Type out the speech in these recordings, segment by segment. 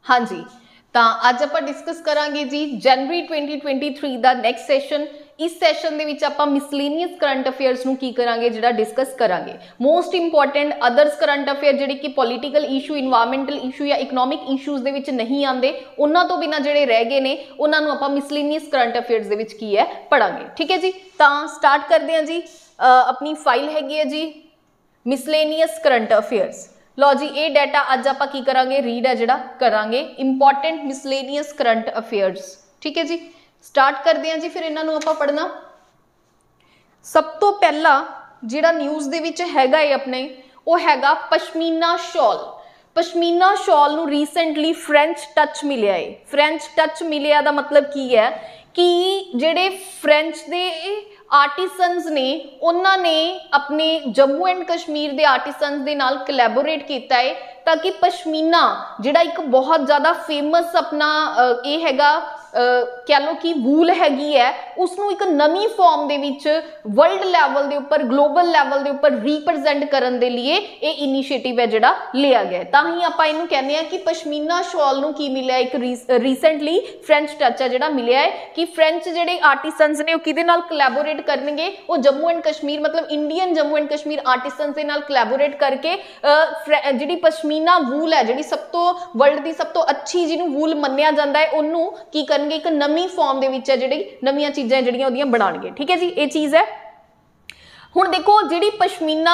हाँ जी, तो अज आप डिस्कस करांगे जी जनवरी 2023 का नैक्सट सैशन। इस सैशन दे विच आपां मिसलेनियस करंट अफेयर्स नूं की करांगे, जिहड़ा डिस्कस करांगे most important others current affair जिहड़े कि पॉलीटिकल इशू, इन्वायरमेंटल इशू या इकनॉमिक इशूज़ दे विच नहीं आंदे, उन्हां तो बिना जिहड़े रह गए ने उन्हां नूं आपां मिसलेनियस करंट अफेयर्स दे विच की है पढ़ांगे। ठीक है जी, तो स्टार्ट करते हैं जी। अपनी फाइल हैगी है जी मिसलेनियस करंट अफेयर्स। लो जी, ये डाटा अज आप की करांगे, रीड है जिहड़ा करांगे इंपॉर्टेंट मिसलेनियस करंट अफेयर्स। ठीक है जी, स्टार्ट करते हैं जी। फिर इन्हां नूं आपां पढ़ना। सब तो पहला जिहड़ा न्यूज़ दे विच हैगा है अपने, वो हैगा पश्मीना शॉल। पश्मीना शॉल नूं रीसेंटली फ्रेंच टच मिलिया है। फ्रेंच टच मिलिया दा मतलब की है कि जिहड़े फ्रेंच दे आर्टिसनस ने उन्होंने अपने जम्मू एंड कश्मीर के आर्टिसनस के नाल कोलैबोरेट किया है ताकि पश्मीना जिहड़ा एक बहुत ज़्यादा फेमस अपना ये हैगा कह लो कि वूल हैगी है, उसनों एक नवी फॉर्म दे विच वर्ल्ड लैवल के उपर, ग्लोबल लैवल के उपर रिप्रजेंट करने के लिए ये इनिशिएटिव है जिहड़ा लिया गया। तां ही आपां इहनूं कहने हैं कि पश्मीना शॉल नूं की मिलिया, एक रीसेंटली फ्रेंच टच है जिहड़ा मिलिया है कि फ्रेंच जिहड़े आर्टिसनस ने किहदे नाल कोलैबोरेट करनगे, वो जम्मू एंड कश्मीर मतलब इंडियन जम्मू एंड कश्मीर आर्टिसनस दे नाल कोलैबोरेट करके जिहड़ी पश्मीना वूल है, जिहड़ी सब तो वर्ल्ड की सब तो अच्छी जिहनूं वूल मन्निया जांदा है, उहनूं की करनगे एक नवी फॉर्म दे विच जिहड़ी नवीं चीज़ां जिहड़ियां ओहदियां बनाणगे। ठीक है जी, ये चीज़ है। हुण देखो जिहड़ी पश्मीना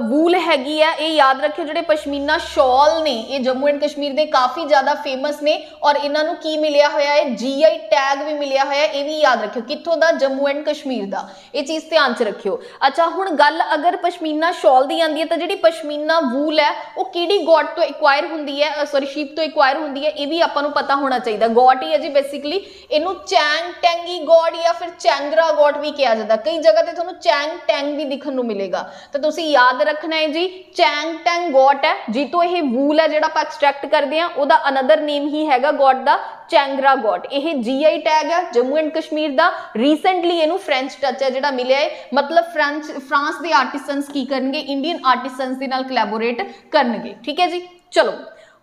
वूल हैगी है, ये याद रखियो जिहड़े पश्मीना शॉल ने ये जम्मू एंड कश्मीर दे काफ़ी ज़्यादा फेमस ने और इन्हां नूं की मिलिया होया है, GI टैग भी मिलिया होया है। ये भी याद रखियो कित्थों दा, जम्मू एंड कश्मीर दा, ये चीज़ ध्यान च रखियो। अच्छा, हुण गल अगर पश्मीना शॉल दी आंदी है तो जिहड़ी पश्मीना वूल है वो किहड़ी गॉड तो एक्वायर हुंदी है, सॉरी शीप तो एक्वायर हुंदी है, ये भी आपां नूं पता होना चाहिए। गॉड ही है जी बेसिकली, इनू चैंग टैंगी गॉड या फिर चैंगरा गॉड भी कहा जाता। कई जगह ते तुहानूं चैंग टैंग भी दिखने को मिलेगा, तो तुसी याद रखना है जी चैंग टैंग गॉट है जी, तो यह वूल है जिहड़ा आपां एक्सट्रैक्ट करते हैं, उहदा अनदर नेम ही हैगा गॉट दा चैंगरा गॉट। यह GI टैग है जम्मू एंड कश्मीर दा। रीसेंटली इनू फ्रेंच टच है जिहड़ा मिलिया है, मतलब फ्रांस के आर्टिसनस की करनगे, इंडियन आर्टिसनस दे नाल कोलैबोरेट करनगे। ठीक है जी, चलो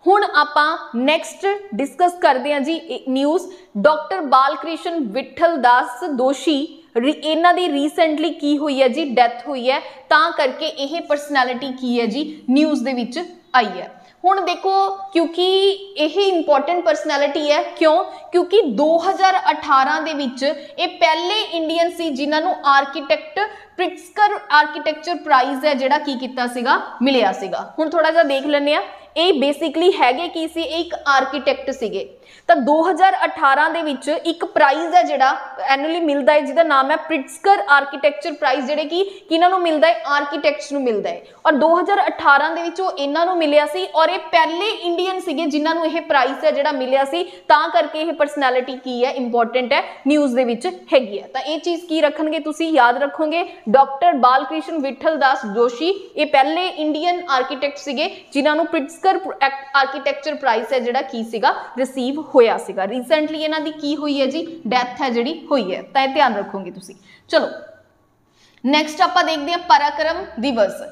हुण आपां नैक्सट डिस्कस करते हैं जी न्यूज़। डॉक्टर बालकृष्ण विठल दास दोषी इन्हां दी रीसेंटली की हुई है जी, डेथ हुई है, तां करके यह पर्सनैलिटी की है जी न्यूज़ दे विच आई है। हुण देखो क्योंकि यही इंपॉर्टेंट पर्सनैलिटी है, क्यों? क्योंकि 2018 दे विच ये पहले इंडियन सी जिन्हां नूं आर्कीटैक्ट प्रिट्सकर आर्कीटैक्चर प्राइज़ है जिहड़ा की कीता सीगा, मिलिया सीगा। हुण थोड़ा जिहा देख लैंदे आ, ये बेसिकली हैगे की सी, एक आर्कीटैक्ट सीगे। तो 2018 दे विच एक प्राइज़ है जिहड़ा एनुअली मिलता है जिहदा नाम है प्रिट्सकर आर्कीटैक्चर प्राइज़, जिहड़े कि किन्हां नूं मिलदा है, आर्कीटैक्ट्स नूं मिलदा है। और 2018 दे विच वो इन्हां नूं मिलिया सी और ये पहले इंडियन सीगे जिन्हां नूं यह प्राइज़ है जिहड़ा मिलिया सी, तां करके यह पर्सनैलिटी की है इंपॉर्टेंट है, न्यूज़ दे विच हैगी है। तो ये चीज़ की रखणगे, तुसीं याद रखोगे डॉक्टर बालकृष्ण विठल दास जोशी, ये पहले इंडियन आर्कीटैक्ट सीगे जिन्हां नूं प्रिट्सकर आर्कीटैक्चर प्राइज़ है जिहड़ा की सीगा रिसीव होया सीगा। रीसेंटली इन्हां दी की हुई है जी, डेथ है जिहड़ी हुई है, तो ध्यान रखोगे तुसीं। चलो नैक्सट आपां देखते हैं पराक्रम दिवस।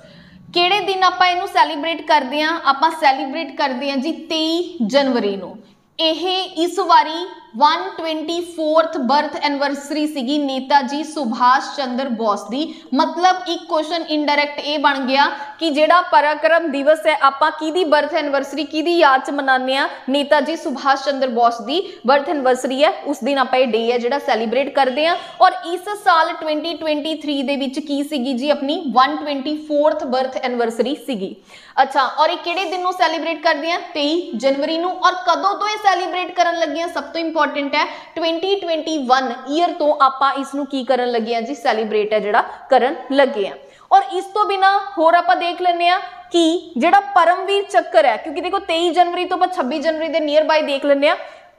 किहड़े दिन आपां इहनूं सैलीब्रेट करते हैं? आपां सैलीब्रेट करते हैं जी 23 जनवरी नूं। यह इस वारी 124th बर्थ एनिवर्सरी सीगी नेता जी सुभाष चंद्र बोस दी। मतलब एक क्वेश्चन इनडायरैक्ट ये बन गया कि जिहड़ा पराक्रम दिवस है आपां किहदी बर्थ एनिवर्सरी किहदी याद च मनाने आ? नेता जी सुभाष चंद्र बोस दी बर्थ एनिवर्सरी है, उस दिन आपां ये डे है जिहड़ा सैलीब्रेट करते हैं। और इस साल 2023 दे विच की सीगी जी अपनी 124th बर्थ एनिवर्सरी सीगी। अच्छा, और ये किहड़े दिन नूं सैलीब्रेट करते हैं? 23 जनवरी नूं। और कदों तो ये सैलीब्रेट करन लगे हैं? सब तो इंपॉर्टेंट है 2021 ईयर तो आपां इसनूं की करन लगे हैं जी, सैलीब्रेट है जिहड़ा करन लगे हैं। और इस तो बिना होर आपां देख लैंदे आ कि जिहड़ा परमवीर चक्कर है, क्योंकि देखो 23 जनवरी तो 26 जनवरी के नियर बाय देख लैंदे आ।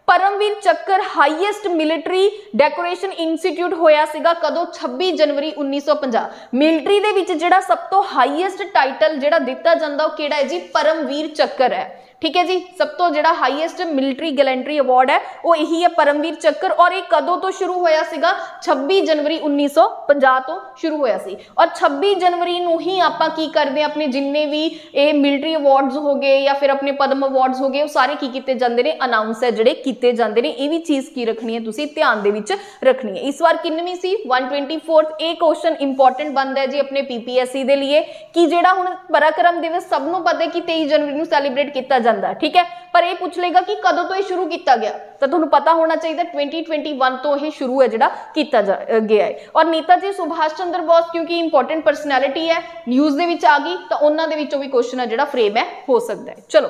परमवीर चक्कर हाईएस्ट मिलिटरी डेकोरेशन इंस्टीट्यूट होया सीगा कदों? 26 जनवरी 1950। मिलिटरी दे विच जिहड़ा सब तो हाईएस्ट टाइटल जिहड़ा दिता जांदा वो किहड़ा है जी? परमवीर चक्कर है। ठीक है जी। सब तो जिहड़ा हाईएस्ट मिलिटरी गैलेंट्री अवार्ड है वो यही है परमवीर चक्र, और ये कदों तो शुरू होया सीगा 26 जनवरी 1950 तो शुरू होया सी। और 26 जनवरी नूं ही आपां की करदे हैं, अपने जिन्ने भी ये मिलिटरी अवार्ड्स हो गए या फिर अपने पद्म अवार्ड्स हो गए वो सारे की कीते जांदे ने, अनाउंस है जिहड़े कीते जांदे ने। ये भी चीज़ की रखनी है, तुसीं ध्यान दे विच रखनी है। इस बार किन्नवीं सी 124th। ये क्वेश्चन इंपॉर्टेंट बनता है जी अपने पीपीएससी दे लिए कि जिहड़ा हुण पराक्रम दिवस सब नूं पता है कि 23 जनवरी नूं सैलीब्रेट किया जाता है, ठीक है, पर यह पूछ लेगा कि कदों तो यह शुरू किया गया, तो तुहानूं पता होना चाहिए 2021 तो यह शुरू है जिहड़ा किया गया है। और नेताजी सुभाष चंद्र बोस क्योंकि इंपॉर्टेंट पर्सनैलिटी है, न्यूज़ दे विच आ गई, तो उन्हां दे विचों भी क्वेश्चन है जिहड़ा फ्रेम है हो सकता है। चलो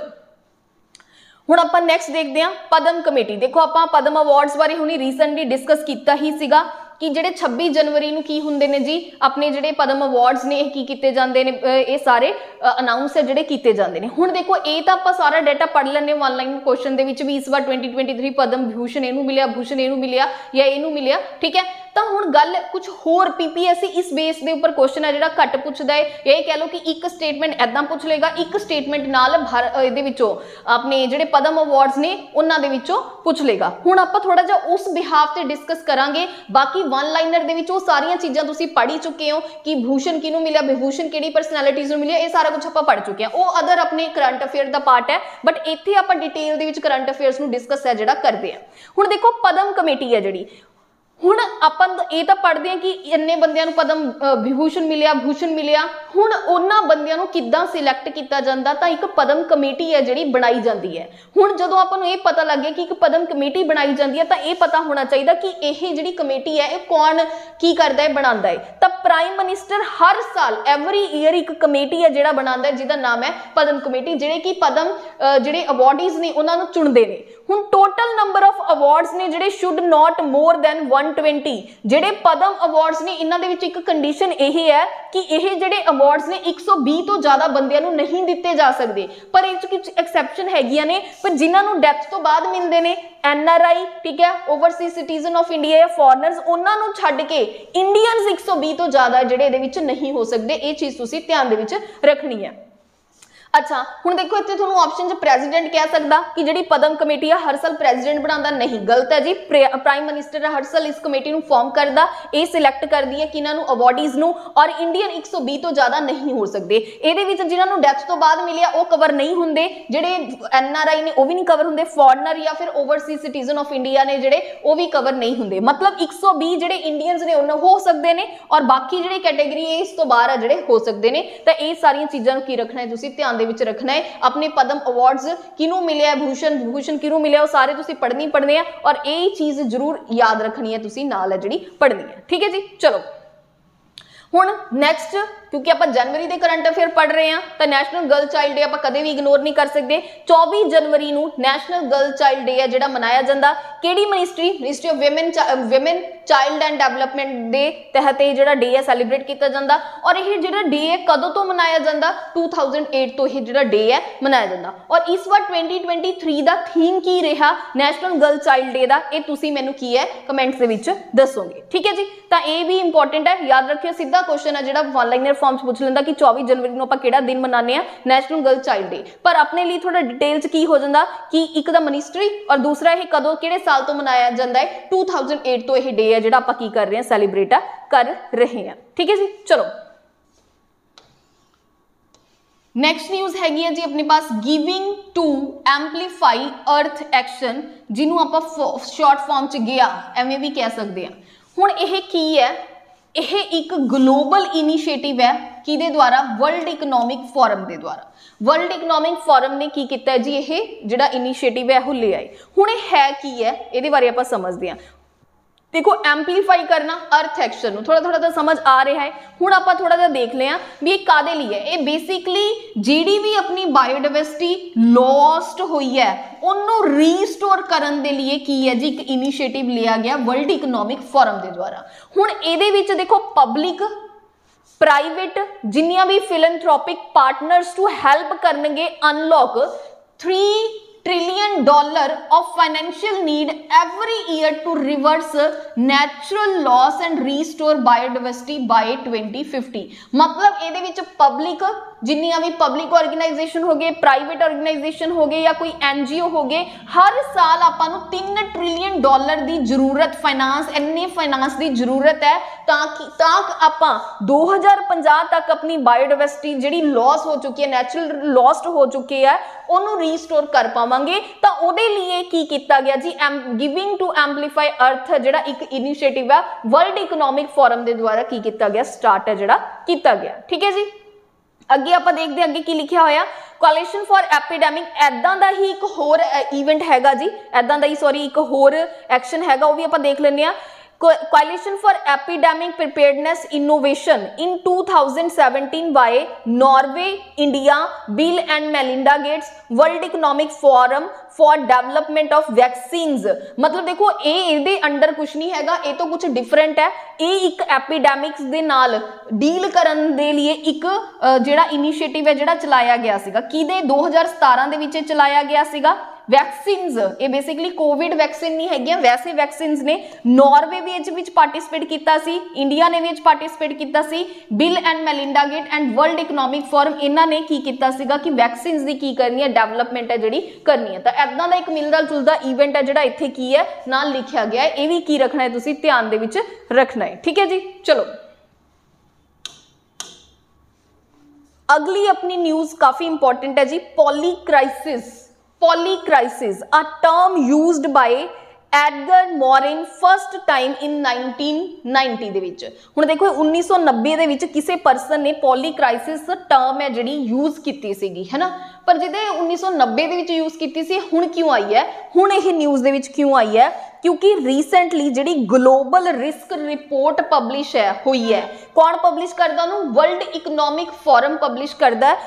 हुण आपां नैक्सट देखते हैं पद्म कमेटी। देखो आपां पद्म अवार्ड्स बारे हुणी रीसेंटली डिस्कस किया ही सीगा कि जिहड़े 26 जनवरी नूं की हुंदे ने जी अपने जिहड़े पद्म अवार्ड्स ने की कीते जांदे ने, ये सारे अनाउंस है जिहड़े कीते जांदे ने। हुण देखो ये तो आपां सारा डाटा पढ़ लैंदे ऑनलाइन क्वेश्चन दे विच भी इस बार 2023 पद्म भूषण इहनूं मिलिया, भूषण इहनूं मिलिया या इहनूं मिलिया, ठीक है। तो हुण गल कुछ होर पीपीएससी इस बेस के उपर क्वेश्चन है जिहड़ा घट पुछदा है, या कह लो कि एक स्टेटमेंट ऐदां पुछ लेगा, एक स्टेटमेंट नाल इहदे विचों अपने जिहड़े पद्म अवार्ड्स ने उन्हां दे विचों पुछ लेगा। हुण आपां थोड़ा जिहा उस बिहाफ ते डिस्कस करांगे, बाकी वन लाइनर दे विच वो सारियां चीज़ां तुसीं पढ़ी चुके हो कि भूषण किहनूं मिलिया, विभूषण किहड़ी पर्सनैलिटीज़ नूं मिलिया, ये सारा कुछ आपां पढ़ चुके हैं। वो अदर अपने करंट अफेयर का पार्ट है, बट इत्थे आपां डिटेल दे विच करंट अफेयर्स नूं डिस्कस है जिहड़ा करदे हैं। हुण देखो पद्म कमेटी है जिहड़ी, हुण आपां ये तो पढ़ते हैं कि इन्ने बंदियां नूं पद्म विभूषण मिलिया, भूषण मिलिया। हुण उन्हां बंदियां नूं किद्दां सिलैक्ट किया जांदा, तां एक पद्म कमेटी है जिहड़ी बनाई जाती है। हुण जदों आपां नूं ये पता लग गया कि एक पद्म कमेटी बनाई जाती है, तां ये पता होना चाहिए कि यह जिहड़ी कमेटी है ये कौन की करदा है, बनांदा है। तां प्राइम मिनिस्टर हर साल एवरी ईयर एक कमेटी है जिहड़ा बनांदा है जिहदा नाम है पद्म कमेटी, जिहड़े कि पद्म जिहड़े अवार्डीज ने उन्हां नूं चुणदे ने। हुण टोटल नंबर ऑफ अवार्ड्स ने जिहड़े शुड नॉट मोर दैन 120 ਜਿਹੜੇ पद्म अवार्ड्स ने, इन्हां दे विच एक कंडीशन यह है कि यह ਜਿਹੜੇ अवार्ड्स ने 120 तो ज़्यादा बंदियां नूं नहीं दिते जा सकते, पर इस कुछ एक्सैप्शन हैगियां ने, पर जिन्हां नूं डेथ तो बाद मिलते हैं NRI, ठीक है, ओवरसीज सिटीजन ऑफ इंडिया या फॉरनर्स, उन्हां नूं छड्ड के इंडियंस 120 तो ज़्यादा जिहड़े इहदे विच नहीं हो सकते। ये चीज़ तुसीं ध्यान दे विच रखनी है। अच्छा हुण देखो इत्थे तुहानूं ऑप्शन च प्रेजिडेंट कह सकदा कि जिहड़ी पद्म कमेटी है हर साल प्रेजिडेंट बनांदा, नहीं, गलत है जी। प्राइम मिनिस्टर हर साल इस कमेटी नूं फॉर्म करदा, ये सिलैक्ट करदी है कि इन्हां नूं अवार्डीज नूं, और इंडियन 120 तो ज़्यादा नहीं हो सकते। इहदे विच जिन्हां नूं डेथ तो बाद मिलिया वो कवर नहीं हुंदे, जिहड़े NRI ने वो भी नहीं कवर हुंदे, फॉरनर या फिर ओवरसीज सिटीजन ऑफ इंडिया ने जिहड़े वो भी कवर नहीं हुंदे। मतलब 120 जिहड़े इंडियंस ने उन्हां हो सकते हैं, और बाकी जिहड़ी कैटेगरी है इस तो बाहर है जिहड़े हो सकते हैं। तो ये सारियां चीज़ां नूं की रखना है, तुसीं ध्यान दे विच रखना है। अपने पद्म अवार्ड्स किनू मिले है, भूषण विभूषण किनू मिले, वो सारे तुसी पढ़ने हैं, और ये चीज जरूर याद रखनी है, तुसी नाल है जिहड़ी पढ़नी है, ठीक है जी। चलो हुण नैक्सट, क्योंकि आप जनवरी के करंट अफेयर पढ़ रहे हैं, तो नैशनल गर्ल चाइल्ड डे आप कदे भी इग्नोर नहीं कर सकते। 24 जनवरी नूं नैशनल गर्ल चाइल्ड डे है जिहड़ा मनाया जाता। किहड़ी ministry of women child and development दे तहत ये जिहड़ा डे है सैलीब्रेट किया जाता, और यह जिहड़ा डे है कदों तो मनाया जाता, 2008 तो यह जिहड़ा डे है मनाया जाता। और इस बार 2023 का थीम की रहा नैशनल गर्ल चाइल्ड डे का, ये तुसीं मैनूं की है कमेंट्स दे विच दसोगे, ठीक है जी। तो ये भी इंपॉर्टेंट है, याद रखियो। सीधा क्वेश्चन है जिहड़ा ऑनलाइनर फॉर्म पूछ लेंदा कि 24 जनवरी नूं आपां किहड़ा दिन मनाने आ, नैशनल गर्ल चाइल्ड डे, पर अपने लिए थोड़ा डिटेल च की हो जाता कि एक दा मिनिस्ट्री और दूसरा यह कदों किहड़े साल तो मनाया जाता है, 2008 तो यह डे है जिहड़ा आपां की कर रहे हैं, सैलीब्रेट कर रहे हैं, ठीक है जी। चलो नेक्स्ट न्यूज़ हैगी है जी अपने पास, giving to amplify earth action, जिन्हों आप शॉर्ट फॉर्म च गया एवें भी कह सकते हैं। हुण यह की है, यह एक ग्लोबल इनीशिएटिव है किहदे द्वारा, वर्ल्ड इकनॉमिक फोरम के द्वारा। वर्ल्ड इकनॉमिक फोरम ने की किया है जी, यह जिहड़ा इनीशिएटिव है वो ले आए। हुण है की है, ये बारे आप समझते हैं। देखो एम्पलीफाई करना अर्थ एक्शन थोड़ा थोड़ा तो समझ आ रहा है। हुण आप थोड़ा जिहा देख लिया भी ये कादे लिए है, ये बेसिकली जिहड़ी भी अपनी बायोडाइवर्सिटी लॉस्ट हुई है उन्होंने रीस्टोर करने के लिए की है जी, एक इनीशिएटिव लिया गया वर्ल्ड इकनॉमिक फोरम के द्वारा। हुण इहदे विच देखो पब्लिक प्राइवेट जिन्नियां भी फिलैंथ्रोपिक पार्टनर्स टू हैल्प करनगे unlock 3 trillion dollar of financial need every year to reverse natural loss and restore biodiversity by 2050। मतलब ਇਹਦੇ ਵਿੱਚ पब्लिक जिन्नियां भी पब्लिक ऑर्गेनाइजेशन हो गए, प्राइवेट ऑर्गेनाइजेशन हो गए या कोई एनजीओ हो गए, हर साल आपां नूं 3 ट्रिलियन डॉलर की जरूरत फाइनांस इन्ने फाइनांस की जरूरत है ताकि आपां 2050 तक अपनी बायोडाइवर्सिटी जिहड़ी लॉस हो चुकी है, नैचुरल लॉस्ट हो चुकी है, ਉਹਨੂੰ ਰੀਸਟੋਰ ਕਰ ਪਾਵਾਂਗੇ। ਤਾਂ ਉਹਦੇ ਲਈ ਕੀ ਕੀਤਾ ਗਿਆ ਜੀ, ਗਿਵਿੰਗ ਟੂ ਐਂਪਲੀਫਾਈ ਅਰਥ ਜਿਹੜਾ ਇੱਕ ਇਨੀਸ਼ੀਏਟਿਵ ਹੈ ਵਰਲਡ ਇਕਨੋਮਿਕ ਫੋਰਮ ਦੇ ਦੁਆਰਾ ਕੀ ਕੀਤਾ ਗਿਆ, ਸਟਾਰਟ ਹੈ ਜਿਹੜਾ ਕੀਤਾ ਗਿਆ। ਠੀਕ ਹੈ ਜੀ, ਅੱਗੇ ਆਪਾਂ ਦੇਖਦੇ ਹਾਂ ਅੱਗੇ ਕੀ ਲਿਖਿਆ ਹੋਇਆ। ਕੋalition ਫॉर ਐਪੀਡੈਮਿਕ ਐਦਾਂ ਦਾ ਹੀ ਇੱਕ ਹੋਰ ਇਵੈਂਟ ਹੈਗਾ ਜੀ, ਐਦਾਂ ਦਾ ਹੀ ਸੌਰੀ ਇੱਕ ਹੋਰ ਐਕਸ਼ਨ ਹੈਗਾ, ਉਹ ਵੀ ਆਪਾਂ ਦੇਖ ਲੈਂਦੇ ਹਾਂ। Coalition for Epidemic Preparedness Innovation in 2017 by Norway, India, Bill and Melinda Gates, World Economic Forum for Development of Vaccines। मतलब देखो ये अंडर कुछ नहीं हैगा, ये तो कुछ डिफरेंट है। ये एक एपीडेमिक्स दे नाल डील करन दे लिए एक जिहड़ा इनिशिएटिव है जिहड़ा चलाया गया सीगा, किदे 2017 दे विच चलाया गया सीगा। वैक्सीनस ये बेसिकली कोविड वैक्सीन नहीं हैगियां, वैसे वैक्सीनस ने नॉर्वे भी पार्टिसिपेट किया सी, इंडिया ने भी पार्टिसिपेट किया सी, Bill and Melinda Gate and World Economic Forum इन्हां ने की किया सीगा कि वैक्सीनस की करनी है, डेवलपमेंट है जिहड़ी करनी है। तो इदां दा एक मिलदा जुलदा इवेंट है जिहड़ा इत्थे की है नाल लिखिया गया है, ये भी की रखना है तुसीं ध्यान दे विच रखना है। ठीक है जी, चलो अगली अपनी न्यूज़ काफ़ी इंपॉर्टेंट है जी, पॉलीक्राइसिस। Polycrisis, a term used by Edgar Morin first time in 1990 ਦੇ ਵਿੱਚ। ਹੁਣ ਦੇਖੋ 1990 ਦੇ ਵਿੱਚ ਕਿਸੇ ਪਰਸਨ ਨੇ ਪੋਲੀਕ੍ਰਾइसिस ਟਰਮ ਹੈ ਜਿਹੜੀ ਯੂਜ਼ ਕੀਤੀ ਸੀਗੀ, ਹੈ ਨਾ, ਪਰ ਜਿਹਦੇ 1990 ਦੇ ਵਿੱਚ ਯੂਜ਼ ਕੀਤੀ ਸੀ ਹੁਣ ਕਿਉਂ ਆਈ ਹੈ, ਹੁਣ ਇਹ ਨਿਊਜ਼ ਦੇ ਵਿੱਚ ਕਿਉਂ ਆਈ ਹੈ, क्योंकि रिसेंटली जिहड़ी ग्लोबल रिस्क रिपोर्ट पब्लिश है हुई है, कौन पब्लिश करदा उन्होंने, वर्ल्ड इकनॉमिक फोरम पब्लिश करदा है।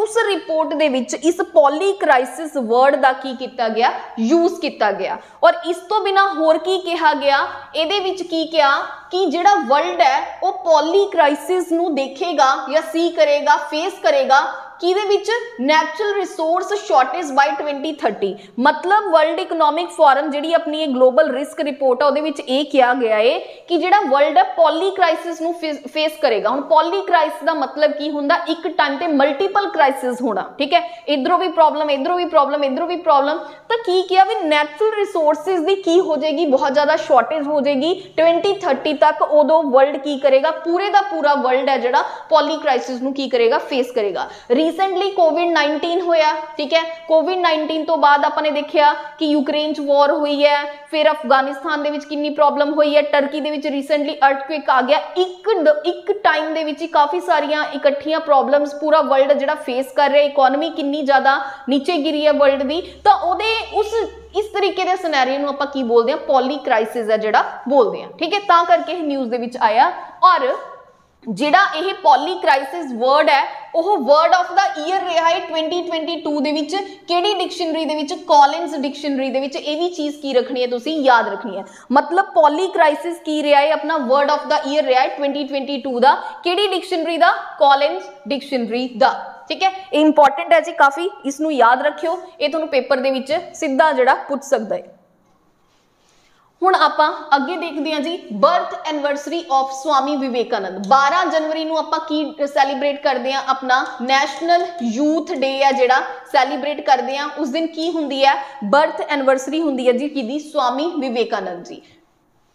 उस रिपोर्ट दे विच इस पॉलीक्राइसिस वर्ड दा की किया गया, यूज किया गया। और इस तो बिना होर की कहा गया, इहदे विच की कहा कि जिहड़ा वर्ल्ड है वो पॉलीक्राइसिस नूं देखेगा या सी करेगा, फेस करेगा किहदे विच, नैचुरल रिसोर्स शॉर्टेज बाय 2030। मतलब वर्ल्ड इकनॉमिक फोरम जिहड़ी अपनी ग्लोबल रिस्क रिपोर्ट है उहदे विच इह कहा गया है कि जिहड़ा वर्ल्ड है पॉलीक्राइसिस नूं फेस करेगा। हुण पॉलीक्राइसिस दा मतलब की हुंदा, एक टाइम ते मल्टीपल क्राइसिस होना, ठीक है, इधरों भी प्रॉब्लम, इधरों भी प्रॉब्लम, इधरों भी प्रॉब्लम। तो की किया भी नैचुरल रिसोर्सिस दी की हो जाएगी, बहुत ज़्यादा शॉर्टेज हो जाएगी 2030 तक। उदों वर्ल्ड की करेगा, पूरे दा पूरा वर्ल्ड है जिहड़ा पॉलीक्राइसिस नूं की करेगा, फेस करेगा। रिसेंटली कोविड-19 होया, ठीक है, कोविड-19 तो बाद आपने देखा कि यूक्रेन च वॉर हुई है, फिर अफगानिस्तान दे विच कितनी प्रॉब्लम हुई है, टर्की दे विच रिसेंटली अर्थक्वेक आ गया। एक टाइम दे विच काफ़ी सारियां इकट्ठियां प्रॉब्लम्स पूरा वर्ल्ड जिहड़ा फेस कर रहा है, इकोनॉमी कितनी ज़्यादा नीचे गिरी है वर्ल्ड दी। तो उहदे उस इस तरीके के सिनेरियो नूं आपां की बोलते हैं, पॉलीक्राइसिस है जिहड़ा बोलते हैं, ठीक है। तां करके न्यूज़ दे विच आया। और जिहड़ा यह पॉलीक्राइसिस वर्ड है वह वर्ड ऑफ द ईयर रहा है 2022 दे विच, किहड़ी डिक्शनरी दे विच, कॉलिन्स डिक्शनरी दे विच। ये भी चीज़ की रखनी है, तुसीं याद रखनी है। मतलब पॉलीक्राइसिस की रहा है, अपना वर्ड ऑफ द ईयर रहा है 2022 दा, किहड़ी डिक्शनरी दा, कॉलिन्स डिक्शनरी दा, ठीक है। इंपॉर्टेंट है जी काफ़ी, इसनूं याद रखियो, ये तुहानूं पेपर दे विच सीधा जिहड़ा पुछ सकदा है। हुण आपां अगे देखते हैं जी, birth anniversary of Swami Vivekananda. 12 जनवरी नूं आपां की सैलीब्रेट करते हैं, अपना नैशनल यूथ डे है जिहड़ा सैलीब्रेट करते हैं। उस दिन की हुंदी है, बर्थ एनिवर्सरी हुंदी है जी किहदी, स्वामी विवेकानंद जी।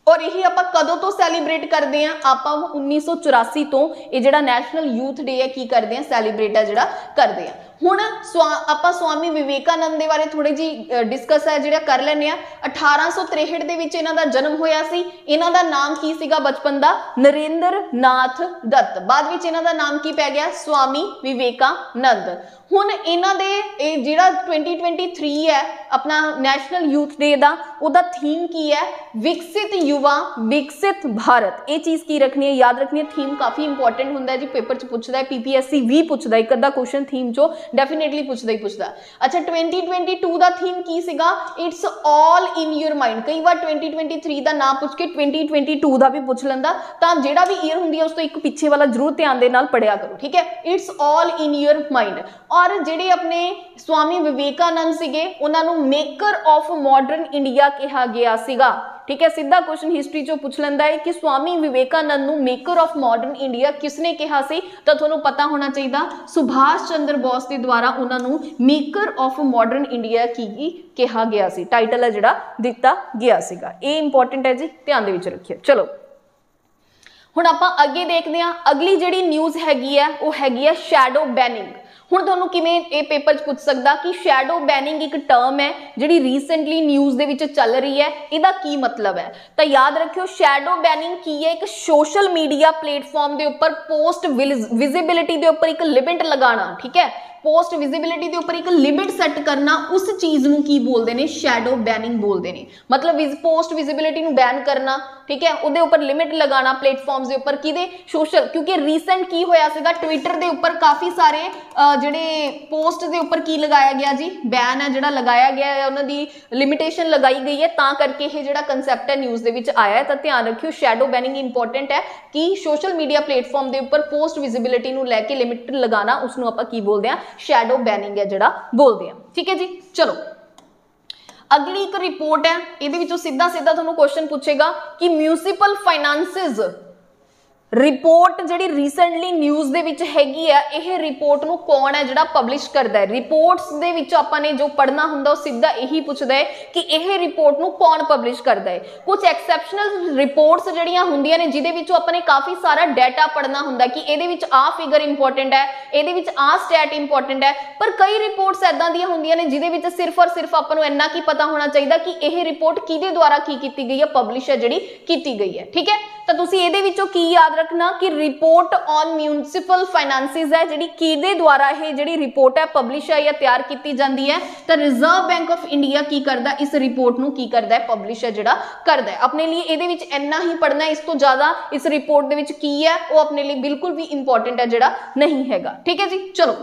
और यही आपां कदों तो सैलीब्रेट करते हैं, आपां 1984 तो ये जिहड़ा नैशनल यूथ डे है की करते हैं, सैलीब्रेट है जिहड़ा करते हैं। हुण आपां स्वामी विवेकानंद दे बारे थोड़ी जी डिस्कस है जिहड़ा कर लैंदे आ। 1863 दे विच इन्हां दा जन्म होया सी। इन्हां दा नाम की सीगा बचपन दा, नरेंद्र नाथ दत्त। बाद विच इन्हां दा नाम की पै गया, स्वामी विवेकानंद। हुण इन्हां दे जिहड़ा 2023 है अपना नैशनल यूथ डे दा, उहदा थीम की है, विकसित युवा विकसित भारत। ये चीज़ की रखनी है, याद रखनी है। थीम काफ़ी इंपॉर्टेंट होंदा है जी, पेपर च पुछदा है, PPSC भी पुछदा है एक अद्धा क्वेश्चन थीम चो डेफिनेटली पुछदा ही पुछदा। अच्छा 2022 दा थीम की सीगा, it's all in your mind. कई बार 2023 दा ना पूछ के 2022 दा भी पूछ लैंदा, तां जेड़ा भी ईयर हुंदी है उस तो एक पिछे वाला जरूर ध्यान दे नाल पढ़िया करो, ठीक है। It's all in your mind. और जेड़े अपने स्वामी विवेकानंद सीगे उन्हां नूं मेकर ऑफ मॉडर्न इंडिया कहा गया सीगा, ठीक है। सीधा क्वेश्चन हिस्ट्री चो पूछ लेंदा है कि स्वामी विवेकानंद नूं मेकर ऑफ मॉडर्न इंडिया किसने कहा सी, तो तुहानूं पता होना चाहिए सुभाष चंद्र बोस के द्वारा उन्हां नूं मेकर ऑफ मॉडर्न इंडिया की कहा गया सी, टाइटल है जिहड़ा दिता गया सीगा। ये इंपॉर्टेंट है जी, ध्यान दे विच रखिए। चलो हुण आपां अगे देखदे हां, अगली जिहड़ी न्यूज़ हैगी है वो हैगी है शैडो बैनिंग। हुण तुहानूं किवें ये पेपर च पूछ सकदा कि शैडो बैनिंग एक टर्म है जिहड़ी रीसेंटली न्यूज़ दे विच चल रही है, इहदा की मतलब है। तो याद रखियो शैडो बैनिंग की है, एक सोशल मीडिया प्लेटफॉर्म के उपर पोस्ट विजिबिलिटी के उपर एक लिमिट लगाना, ठीक है। पोस्ट विजिबिलिटी के उपर एक लिमिट सैट करना, उस चीज़ नूं की बोलते हैं, शैडो बैनिंग बोलते हैं। मतलब पोस्ट विजिबिलिटी नूं बैन करना, ठीक है, उहदे उपर लिमिट लगाना प्लेटफॉर्म्स के उपर, किहदे सोशल। क्योंकि रीसेंट की होया सीगा ट्विटर के उपर काफ़ी सारे जिहड़े पोस्ट के उपर की लगाया गया जी, बैन है जिहड़ा लगाया गया है, उन्हां दी लिमिटेशन लगाई गई है, तां करके ये जिहड़ा कंसैप्ट है न्यूज़ दे विच आया है। तो ध्यान रखियो शैडो बैनिंग इंपॉर्टेंट है कि सोशल मीडिया प्लेटफॉर्म के उपर पोस्ट विजिबिलिटी नूं लैके लिमिट लगाना, उसनूं आपां की बोलते हैं, शैडो बैनिंग है जिहड़ा बोलते हैं, ठीक है जी। चलो अगली एक रिपोर्ट है, इहदे विचों सीधा सीधा तुहानूं क्वेश्चन पूछेगा कि म्यूनिसिपल फाइनेंसिस रिपोर्ट जिहड़ी रीसेंटली न्यूज़ दे विच हैगी है, यह रिपोर्ट नूं कौन है जिहड़ा पब्लिश करदा है। रिपोर्ट्स दे विच आपां ने जो पढ़ना हुंदा वो सीधा यही पुछदा है कि यह रिपोर्ट नूं कौन पब्लिश करदा है। कुछ एक्सैप्शनल रिपोर्ट्स जिहड़ियां हुंदियां ने जिहदे विचों आपां ने काफ़ी सारा डाटा पढ़ना हुंदा कि इहदे विच आ फिगर इंपॉर्टेंट है, इहदे विच आ स्टैट इंपॉर्टेंट है। पर कई रिपोर्ट्स इदां दियां हुंदियां ने जिहदे विच सिर्फ और सिर्फ आपां नूं इन्ना की पता होना चाहिए कि यह रिपोर्ट किहदे द्वारा की कीती गई है, पब्लिश है जिहड़ी कीती गई है, ठीक है। तो तुसीं इहदे विचों की याद रखना कि रिपोर्ट ऑन म्यूनिसिपल फाइनेंसिस है जिहड़ी किहदे द्वारा ये जिहड़ी रिपोर्ट है पब्लिश है या तैयार की जाती है। तो रिजर्व बैंक ऑफ इंडिया की करदा, इस रिपोर्ट नूं की करदा है, पब्लिश है जिहड़ा करदा है। अपने लिए इहदे विच इन्ना ही पढ़ना है, इस तो ज़्यादा इस रिपोर्ट दे विच की है वो अपने लिए बिल्कुल भी इंपॉर्टेंट है जिहड़ा नहीं हैगा, ठीक है जी। चलो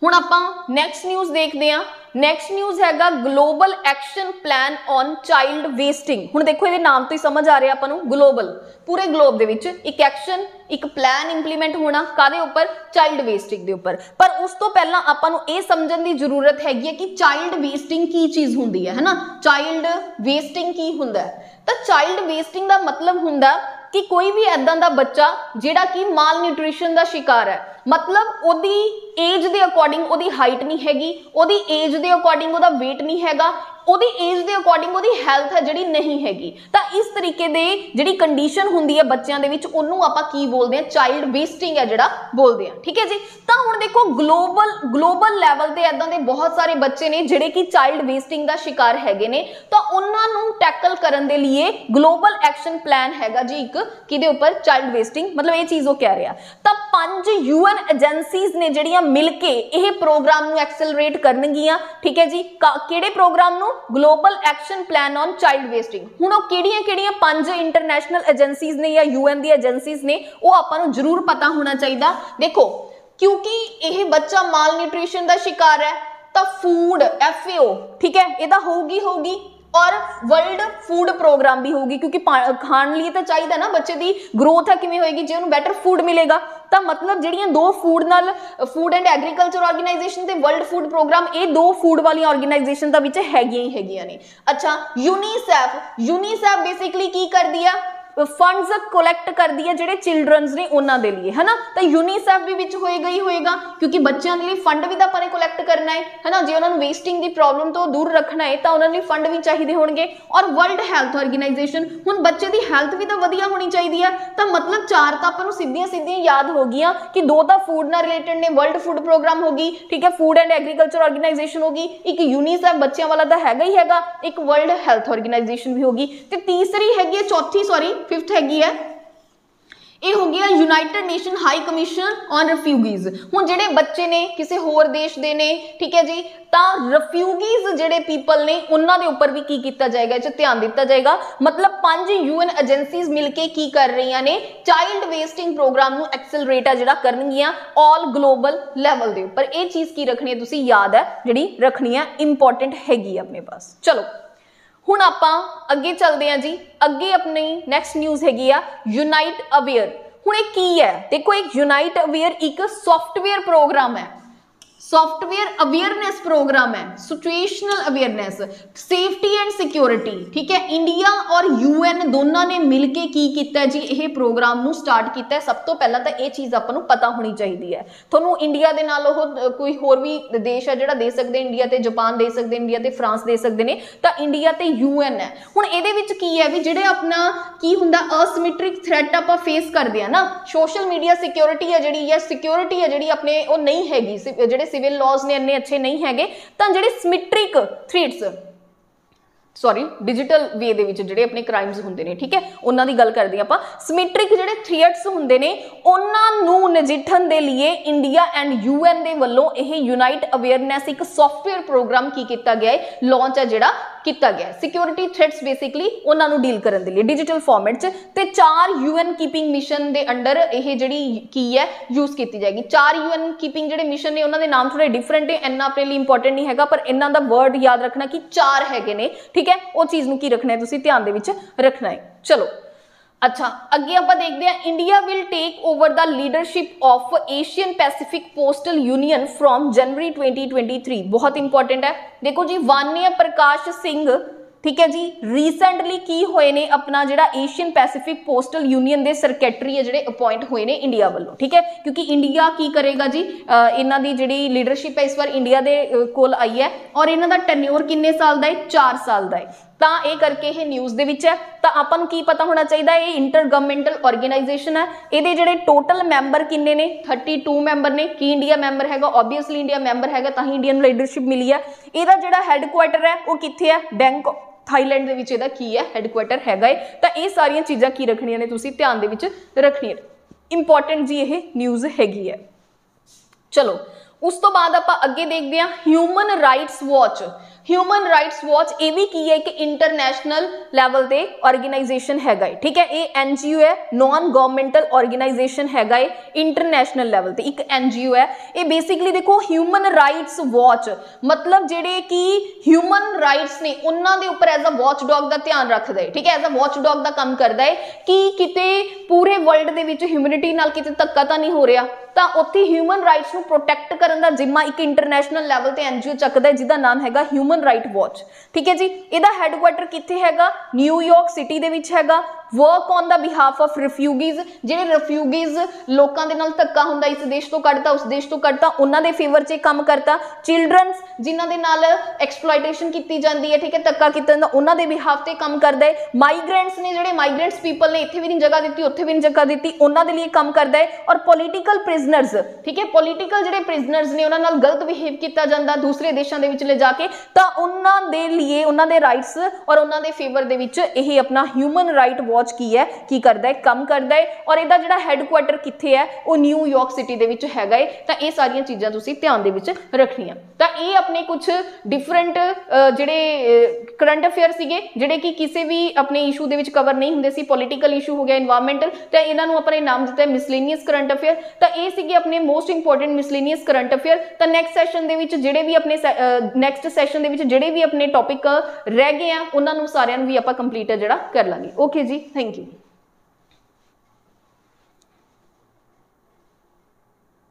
हुण आपां नैक्सट न्यूज़ देखते हैं। नैक्सट न्यूज़ हैगा global action plan on child wasting. हुण देखो ये नाम तो ही समझ आ रहा आपां ग्लोबल, पूरे ग्लोब दे विच एक एक्शन एक प्लान इंप्लीमेंट होना कादे उपर, चाइल्ड वेस्टिंग दे उपर। पर उस तो पहला आपां नूं ये समझण दी जरूरत हैगी है कि चाइल्ड वेस्टिंग की चीज़ हुंदी है ना। चाइल्ड वेस्टिंग की हुंदा है, तो चाइल्ड वेस्टिंग का मतलब हुंदा कि कोई भी ऐदां दा बच्चा जिहड़ा कि माल न्यूट्रिशन का शिकार है, मतलब ओदी एज के अकॉर्डिंग ओदी हाइट नहीं हैगी, ओदी एज के अकॉर्डिंग ओदा वेट नहीं हैगा, ओदी एज के अकॉर्डिंग ओदी हैल्थ है जिहड़ी नहीं हैगी। तो इस तरीके दे जिहड़ी कंडीशन हुंदी है बच्चों दे विच ओनू आपां की बोलदे हैं, चाइल्ड वेस्टिंग है जिहड़ा बोलदे हैं, ठीक है जी। तो हुण देखो ग्लोबल लैवल ते ऐदां दे बहुत सारे बच्चे ने जिहड़े कि चाइल्ड वेस्टिंग का शिकार हैगे ने, तो उन्हां नूं टैकल करन दे लिए ग्लोबल एक्शन प्लान हैगा जी एक किहदे उपर, चाइल्ड वेस्टिंग, मतलब ये चीज़ वो कह रहा। तो 5 UN एजेंसीज ने जिहड़ियां मिल के यह प्रोग्राम नूं एक्सेलरेट करनगियां, ठीक है जी। किहड़े प्रोग्राम नूं, global action plan on child wasting. हुण ओह किहड़ियां 5 इंटरनेशनल एजेंसीज ने या UN दी एजेंसीज ने, वो आपां नूं जरूर पता होना चाहिए। देखो क्योंकि यह बच्चा माल न्यूट्रिशन का शिकार है, तो फूड FAO, ठीक है, यदा होगी और वर्ल्ड फूड प्रोग्राम भी होगी, क्योंकि खाने लिए तो चाहिए ना, बच्चे की ग्रोथ है किमें होएगी जे उन्हें बेटर फूड मिलेगा। तो मतलब जिहड़ियां दो फूड एंड एग्रीकल्चर ऑर्गेनाइजेशन ते वर्ल्ड फूड प्रोग्राम, ये 2 फूड वाली ऑर्गेनाइजेशन दा विच हैगियां ने। अच्छा यूनीसेफ बेसिकली की कर दिया, फंड्स कलैक्ट कर दिए जिहड़े चिल्ड्रनस ने उन्हां दे लिए, है ना। तो यूनीसेफ भी विच होएगा ही होएगा, क्योंकि बच्चों के लिए फंड भी तो अपने कलैक्ट करना है ना। जे उन्होंने वेस्टिंग की प्रॉब्लम तो दूर रखना है तो उन्होंने फंड भी चाहिए होंगे। और वर्ल्ड हैल्थ ऑर्गेनाइजेशन, हुण बच्चे की हैल्थ भी तो वधिया होनी चाहिए है। तो मतलब 4 तो आपां नूं सीधियां याद हो गई कि 2 तो फूड नाल रिलेटेड ने, वर्ल्ड फूड प्रोग्राम होगी, ठीक है, फूड एंड एग्रीकल्चर ऑर्गेनाइजेशन होगी, एक यूनीसेफ बच्चों वाला तो हैगा ही हैगा, एक वर्ल्ड हैल्थ ऑर्गेनाइजेशन भी होगी, तो तीसरी हैगी 5th हैगी है ਇਹ ਹੋ ਗਿਆ United nation high commission on refugees. हुण जिहड़े बच्चे ने किसी होर देश दे ने, ठीक है जी, तां रिफ्यूजीज जिहड़े पीपल ने उन्हां दे उपर भी की कीता जाएगा, इह ध्यान दिता जाएगा। मतलब 5 UN एजेंसीज मिलके की कर रही ने, चाइल्ड वेस्टिंग प्रोग्राम नूं एक्सेलरेट आ जिहड़ा करनगियां ऑल ग्लोबल लैवल दे उपर। इह चीज़ की रखनी है तुसीं याद है, जिहड़ी रखनी है इंपॉर्टेंट हैगी अपने पास। चलो हुण आपां अगे चलदे हां जी। अगे अपनी नैक्सट न्यूज़ हैगी आ यूनाइट अवेयर। हुण इह की है, देखो एक यूनाइट अवेयर एक सॉफ्टवेयर प्रोग्राम है, सॉफ्टवेयर अवेयरनेस प्रोग्राम है, situational awareness, safety and security, ठीक है। इंडिया और UN दोनों ने मिलके की कीता जी, यह प्रोग्राम नू स्टार्ट किया। सब तो पहला तो यह चीज़ आपां नू पता होनी चाहिए है। थोनू इंडिया दे नाल कोई होर भी देश है जिहड़ा दे सकदे, इंडिया ते जापान दे सकदे, इंडिया ते फ्रांस दे सकदे ने, तां इंडिया ते UN है। हुण इहदे विच की है भी जिहड़े अपना की हुंदा असिमेट्रिक थ्रैट आपां फेस करदे आ ना, सोशल मीडिया सिक्योरिटी है जिहड़ी है, सिक्योरिटी है जिहड़ी अपने वो नहीं हैगी, जिहड़े सिविल लॉज ने इन्ने अच्छे नहीं हैगे, तां जिहड़े सिमेट्रिक थ्रेट्स सॉरी डिजिटल वे दे विच जिहड़े अपने क्राइम्स हुंदे ने, ठीक है, उन्हां दी गल करदे आपां। सिमेट्रिक जिहड़े थ्रेट्स हुंदे ने उन्हां नूं नजिठण दे लिए इंडिया एंड UN दे वल्लों यह यूनाइट अवेयरनेस एक सॉफ्टवेयर प्रोग्राम की कीता गया है, लॉन्च है जिहड़ा कीता गया है। सिक्योरिटी थ्रेट्स बेसिकली उन्हां नूं डील करन दे लिए डिजिटल फॉर्मेट च, ते 4 UN कीपिंग मिशन दे अंडर यह जिहड़ी की है यूज की जाएगी। 4 UN कीपिंग जिहड़े मिशन ने उन्हां दे नाम थोड़े डिफरेंट है, इन्ना अपने लिए इंपॉर्टेंट नहीं हैगा, पर इन्हां दा वर्ड याद रखना कि 4 हैगे ने, ठीक है। वो चीज़ नूं की रखना है, तुसीं ध्यान दे विच रखना है। चलो अच्छा अगे आपां देखते हैं, India will take over the leadership of Asian Pacific Postal Union from January 2023। बहुत इंपॉर्टेंट है। देखो जी वान्य प्रकाश सिंह, ठीक है जी, रीसेंटली की होए ने अपना जिहड़ा एशियन पैसिफिक पोस्टल यूनियन दे सैकटरी है जिहड़े अपॉइंट होए ने इंडिया वालों, ठीक है, क्योंकि इंडिया की करेगा जी इन्हां दी जिहड़ी लीडरशिप है इस बार इंडिया दे कोल आई है, और इन्हां दा टेन्योर किन्ने साल दा है, 4 साल दा है। तां ये करके ये न्यूज़ दे विच है, तां आपां नूं की पता होना चाहिए, ये इंटर गवर्नमेंटल ऑर्गेनाइजेशन है। इहदे जिहड़े टोटल मैंबर किन्ने ने, 32 मैंबर ने। की इंडिया मैंबर हैगा, ऑबवियसली इंडिया मैंबर हैगा, तां ही इंडियन लीडरशिप मिली है। इहदा जिहड़ा हैडकुआटर है वो कित्थे है, बैंकॉक थाईलैंड दे विच इहदा की है हैडकुआटर हैगा है। तां ये सारियां चीज़ां की रखनियां ने, तुसीं ध्यान दे विच रखनियां, इंपॉर्टेंट जी ये न्यूज़ हैगी है। चलो उस तो बाद आपां अगे देखते हैं human rights watch. Human rights watch ये भी की है कि इंटरनेशनल लैवल पे ऑर्गेनाइजेशन हैगा है, ठीक है। ये NGO है, नॉन गवर्नमेंटल ऑर्गेनाइजेशन हैगा है, इंटरनेशनल लैवल पे एक NGO है। ये बेसिकली देखो ह्यूमन राइट्स वॉच मतलब जेडे कि ह्यूमन राइट्स ने उन्हां दे उपर एज अ वॉच डॉग का ध्यान रखदा है, ठीक है, एज अ वॉच डॉग का काम करदा है कि किते पूरे वर्ल्ड दे विच ह्यूमैनिटी नाल किते धक्का तां नहीं हो रहा, तां उत्थे ह्यूमन राइट्स नूं प्रोटैक्ट करन दा जिम्मा एक इंटरनेशनल लैवल ते NGO चकदा है जिहदा नाम हैगा ह्यूमन राइट वॉच, ठीक है जी। इहदा हैडकुआटर कित्थे हैगा, न्यूयॉर्क सिटी दे विच हैगा। Work on the behalf of refugees, जिहड़े रिफ्यूजीज लोकां दे नाल धक्का हुंदा, इस देश तो कढ़ता उस देश तो कढ़ता, उन्हां दे फेवर च काम करता। चिल्ड्रनस जिन्हां दे नाल एक्सप्लॉयटेशन कीती जांदी है, ठीक है, धक्का कीता जांदा, उन्हां दे बिहाफ ते काम करदा है। माइग्रेंट्स ने जिहड़े माइग्रेंट्स पीपल ने इत्थे भी नहीं जगह दित्ती उत्थे भी नहीं जगह दित्ती, उन्हां दे लिए काम करदा है। और पॉलिटिकल प्रिजनर्स, ठीक है, पॉलिटिकल जिहड़े प्रिजनर्स ने उन्हां नाल गलत बिहेव कीता जांदा दूसरे देशों दे विच ले जाके, तां उन्हां दे लिए उन्हां दे राइट्स और उन्हां दे फेवर दे विच यह अपना ह्यूमन राइट वॉच की है की करदा है, काम करदा है। और इहदा जिहड़ा हैडकुआटर कित्थे है वो न्यूयॉर्क सिटी दे विच हैगा है। तां ये सारियां चीज़ां तुसीं ध्यान दे विच रखनियां। तां ये अपने कुछ डिफरेंट जिहड़े करंट अफेयर सीगे जिहड़े कि किसी भी अपने इशू दे विच कवर नहीं हुंदे सी, पॉलिटिकल इशू हो गया, इन्वायरमेंटल, तां इन्हां नूं अपने नाम दित्ता है मिसलेनियस करंट अफेयर। तां ये सीगे अपने most important miscellaneous current affair. तां नैक्सट सैशन दे विच जिहड़े भी अपने नैक्सट सैशन दे विच जिहड़े भी अपने टॉपिक रह गए हैं उन्हां नूं सारियां नूं भी आपां कंप्लीट जिहड़ा कर लांगे। ओके जी, थैंक यू।